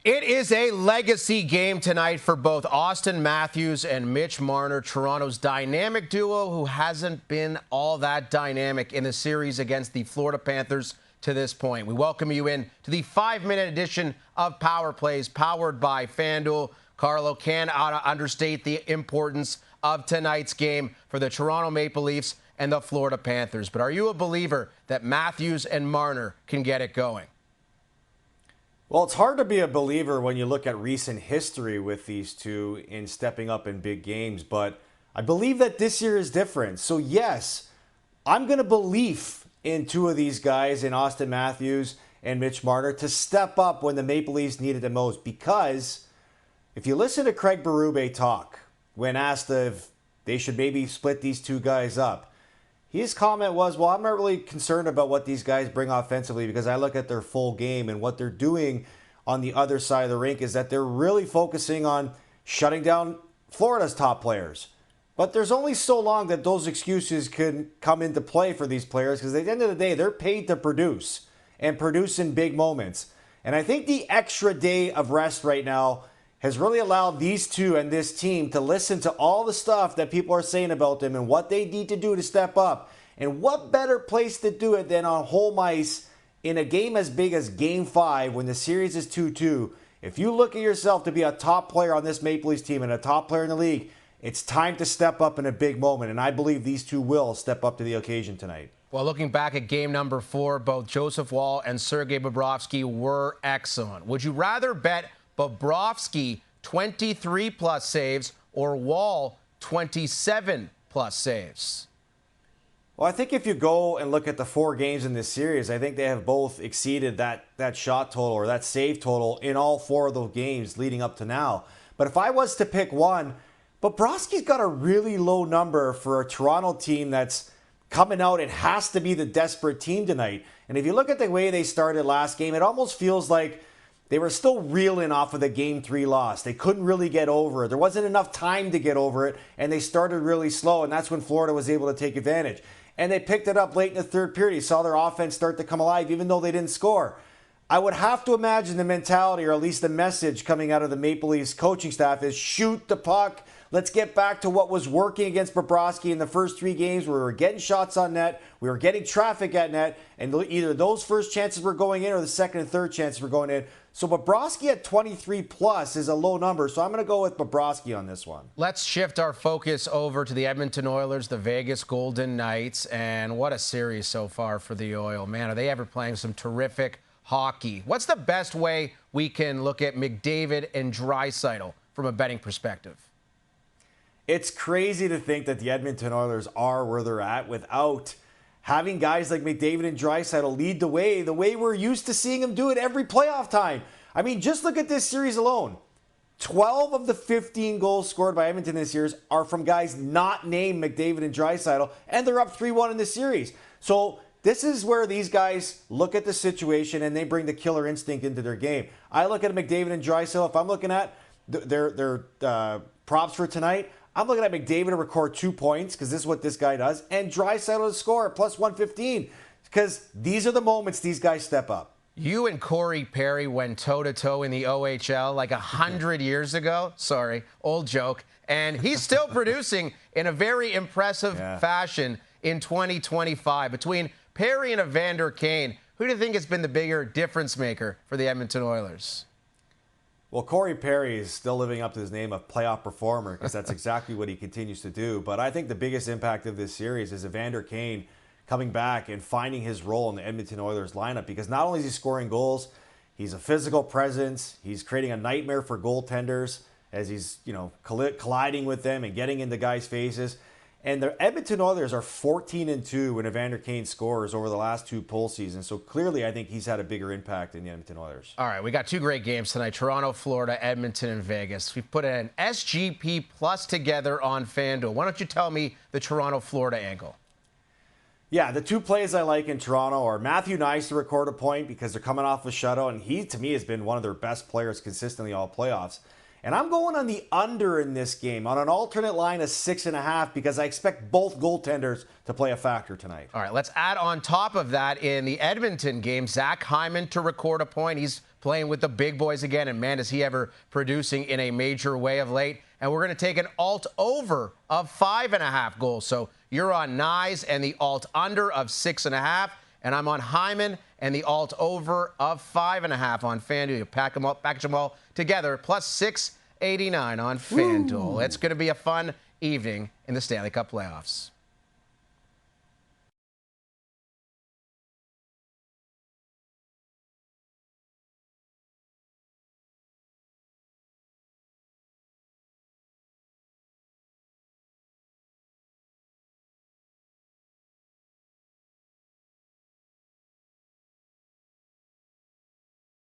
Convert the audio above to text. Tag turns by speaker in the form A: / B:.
A: It is a legacy game tonight for both Auston Matthews and Mitch Marner, Toronto's dynamic duo who hasn't been all that dynamic in the series against the Florida Panthers to this point. We welcome you in to the 5-minute edition of Power Plays powered by FanDuel. Carlo cannot understate the importance of tonight's game for the Toronto Maple Leafs and the Florida Panthers. But are you a believer that Matthews and Marner can get it going?
B: Well, it's hard to be a believer when you look at recent history with these two in stepping up in big games, but I believe that this year is different. So yes, I'm going to believe in two of these guys, in Auston Matthews and Mitch Marner, to step up when the Maple Leafs needed it most. Because if you listen to Craig Berube talk when asked if they should maybe split these two guys up, his comment was, well, I'm not really concerned about what these guys bring offensively because I look at their full game, and what they're doing on the other side of the rink is that they're really focusing on shutting down Florida's top players. But there's only so long that those excuses can come into play for these players, because at the end of the day, they're paid to produce and produce in big moments. And I think the extra day of rest right now has really allowed these two and this team to listen to all the stuff that people are saying about them and what they need to do to step up. And what better place to do it than on home ice in a game as big as Game 5 when the series is 2-2. If you look at yourself to be a top player on this Maple Leafs team and a top player in the league, it's time to step up in a big moment. And I believe these two will step up to the occasion tonight.
A: Well, looking back at game number 4, both Joseph Woll and Sergei Bobrovsky were excellent. Would you rather bet Bobrovsky 23-plus saves or Woll 27-plus saves?
B: Well, I think if you go and look at the 4 games in this series, I think they have both exceeded that shot total or that save total in all 4 of those games leading up to now. But if I was to pick one, Bobrovsky's got a really low number for a Toronto team that's coming out. It has to be the desperate team tonight. And if you look at the way they started last game, it almost feels like they were still reeling off of the Game 3 loss. They couldn't really get over it. There wasn't enough time to get over it, and they started really slow, and that's when Florida was able to take advantage. And they picked it up late in the third period. You saw their offense start to come alive, even though they didn't score. I would have to imagine the mentality, or at least the message coming out of the Maple Leafs coaching staff, is shoot the puck. Let's get back to what was working against Bobrovsky in the first 3 games, where we were getting shots on net, we were getting traffic at net, and either those first chances were going in or the second and third chances were going in. So Bobrovsky at 23-plus is a low number, so I'm going to go with Bobrovsky on this one.
A: Let's shift our focus over to the Edmonton Oilers, the Vegas Golden Knights, and what a series so far for the Oil. Man, are they ever playing some terrific hockey? What's the best way we can look at McDavid and Draisaitl from a betting perspective?
B: It's crazy to think that the Edmonton Oilers are where they're at without having guys like McDavid and Draisaitl lead the way we're used to seeing them do it every playoff time. I mean, just look at this series alone. 12 of the 15 goals scored by Edmonton this year are from guys not named McDavid and Draisaitl, and they're up 3-1 in the series. So this is where these guys look at the situation and they bring the killer instinct into their game. I look at McDavid and Draisaitl. If I'm looking at their props for tonight, I'm looking at McDavid to record 2 points, because this is what this guy does, and Draisaitl to score at plus 115, because these are the moments these guys step up.
A: You and Corey Perry went toe-to-toe in the OHL like 100 years ago. Sorry, old joke. And he's still producing in a very impressive fashion in 2025. Between Perry and Evander Kane, who do you think has been the bigger difference maker for the Edmonton Oilers?
B: Well, Corey Perry is still living up to his name of playoff performer, because that's exactly what he continues to do. But I think the biggest impact of this series is Evander Kane coming back and finding his role in the Edmonton Oilers lineup, because not only is he scoring goals, he's a physical presence. He's creating a nightmare for goaltenders as he's, colliding with them and getting into guys' faces. And the Edmonton Oilers are 14-2 when Evander Kane scores over the last 2 poll seasons. So clearly, I think he's had a bigger impact in the Edmonton Oilers.
A: All right, we got 2 great games tonight: Toronto, Florida, Edmonton, and Vegas. We've put an SGP plus together on FanDuel. Why don't you tell me the Toronto, Florida angle?
B: Yeah, the 2 plays I like in Toronto are Matthew Nice to record a point, because they're coming off a shutout, and he, to me, has been one of their best players consistently all playoffs. And I'm going on the under in this game, on an alternate line of 6.5, because I expect both goaltenders to play a factor tonight.
A: All right, let's add on top of that in the Edmonton game, Zach Hyman to record a point. He's playing with the big boys again. And, man, is he ever producing in a major way of late. And we're going to take an alt over of 5.5 goals. So you're on Nyes and the alt under of 6.5. And I'm on Hyman and the alt over of 5.5 on FanDuel. You package them all together, plus 689 on FanDuel. It's going to be a fun evening in the Stanley Cup playoffs.